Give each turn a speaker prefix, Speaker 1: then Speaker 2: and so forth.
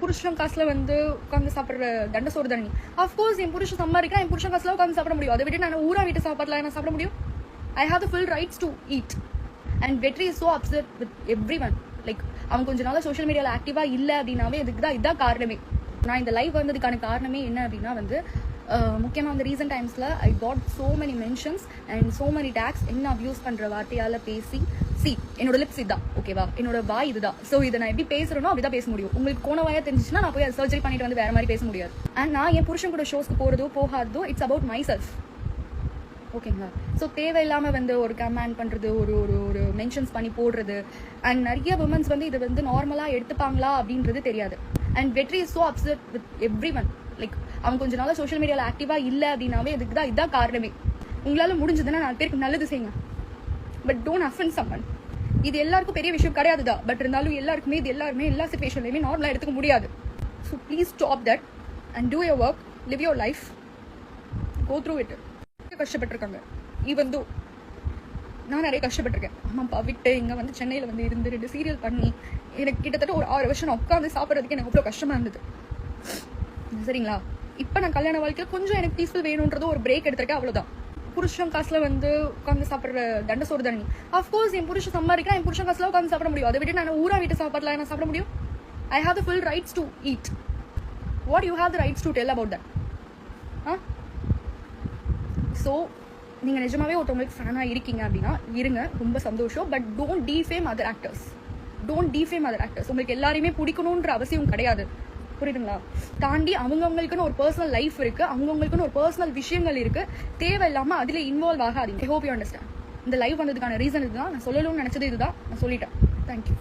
Speaker 1: புருஷன் காசுல வந்து உட்காந்து சாப்பிட்ற தண்ட சோறு தானே. அஃப்கோர்ஸ் என் புருஷன் சம்பாதிக்கிறேன், என் புருஷன் காசுல உட்காந்து சாப்பிட முடியும். அதை விட்டு நான் ஊரா வீட்டு சாப்பாடுல நான் சாப்பிட முடியும். I have the full rights to eat. And Vetri is so upset with everyone. Like அவன் கொஞ்ச நாள் சோஷியல் மீடியாவில் ஆக்டிவாக இல்லை அப்படின்னாவே இதுதான் காரணமே. நான் இந்த லைவ் வந்ததுக்கான காரணமே என்ன அப்படின்னா வந்து முக்கியமாக அந்த ரீசன்ட் டைம்ஸில் I got so many mentions and so many tags. என்ன அப்யூஸ் பண்ணுற வார்த்தையால் பேசி என்னோட லிப்ஸ் இதுதான், ஓகேவா, என்னோட வாய் இதுதான். ஸோ இதை நான் எப்படி பேசுறேனோ அப்படிதான் பேச முடியும். உங்களுக்கு கோண வாயா தெரிஞ்சிச்சுன்னா நான் போய் சர்ஜரி பண்ணிட்டு வந்து வேற மாதிரி பேச முடியாது. அண்ட் நான் என் புருஷன் கூட ஷோஸ்க்கு போகிறதோ போகாதோ இட்ஸ் அபவுட் மை செல்ஃப், ஓகேங்களா. ஸோ தேவையில்லாமல் வந்து ஒரு கமெண்ட் பண்ணுறது, ஒரு ஒரு ஒரு மென்ஷன்ஸ் பண்ணி போடுறது, அண்ட் நிறைய விமன்ஸ் வந்து இதை வந்து நார்மலாக எடுத்துப்பாங்களா அப்படின்றது தெரியாது. And Vetri is so upset with everyone. Like அவன் கொஞ்ச நாள் சோஷியல் மீடியாவில் ஆக்டிவாக இல்லை அப்படின்னாவே இதுதான் காரணமே. உங்களால் முடிஞ்சதுன்னா 4 பேருக்கு நல்லது செய்யுங்க, பட் டோன்ட் அஃபெண்ட் சம்மன். இது எல்லாருக்கும் பெரிய விஷயம் கிடையாது தான், பட் இருந்தாலும் எல்லாருக்குமே இது எல்லாருமே எல்லா சிச்சுவேஷன்லையுமே நார்மலாக எடுத்துக்க முடியாது. So please stop that and do your work, live your life, go through it. கஷ்டப்பட்டிருக்காங்க, ஈவன் தோ நான் நிறைய கஷ்டப்பட்டிருக்கேன். அம்மா அப்பா விட்டு இங்கே வந்து சென்னையில் வந்து இருந்து 2 சீரியல் பண்ணி எனக்கு கிட்டத்தட்ட ஒரு 6 வருஷம் நான் உட்காந்து சாப்பிட்றதுக்கு எனக்கு அவ்வளோ கஷ்டமாக இருந்தது, சரிங்களா. இப்போ நான் கல்யாண வாழ்க்கையில் கொஞ்சம் எனக்கு பீஸ்ஃபுல் வேணுன்றது ஒரு பிரேக் எடுத்திருக்கேன், அவ்வளோதான். புருஷன் காசுல வந்து உட்காந்து சாப்பிட்ற தண்ட சோறு தானே. அஃப்கோர்ஸ் என் புருஷன் சம்பாதிக்கிறேன், என் புருஷன் காசுல உட்காந்து சாப்பிட முடியும். அதை விட்டு நான் ஊரா வீட்டு சாப்பாடுல நான் சாப்பிட முடியும். I have the full rights to eat. What you have the rights to tell about that? So நீங்கள் நிஜமாவே ஒருத்தவங்களுக்கு ஃபேனாக இருக்கீங்க அப்படின்னா இருங்க, ரொம்ப சந்தோஷம். But don't defame other actors. உங்களுக்கு எல்லாரையுமே பிடிக்கணுன்ற அவசியம் கிடையாது, புரியுதுங்களா. தாண்டி அவங்கவுங்களுக்குன்னு ஒரு பர்சனல் லைஃப் இருக்கு, அவங்கவுங்களுக்குன்னு ஒரு பர்சனல் விஷயங்கள் இருக்கு. தேவையில்லாமல் அதில் இன்வால்வ் ஆகாதீங்க. I hope you understand. இந்த லைவ் வந்ததுக்கான ரீசன் இதுதான். நான் சொல்லணும்னு நினச்சது இதுதான், நான் சொல்லிட்டேன். தேங்க்யூ.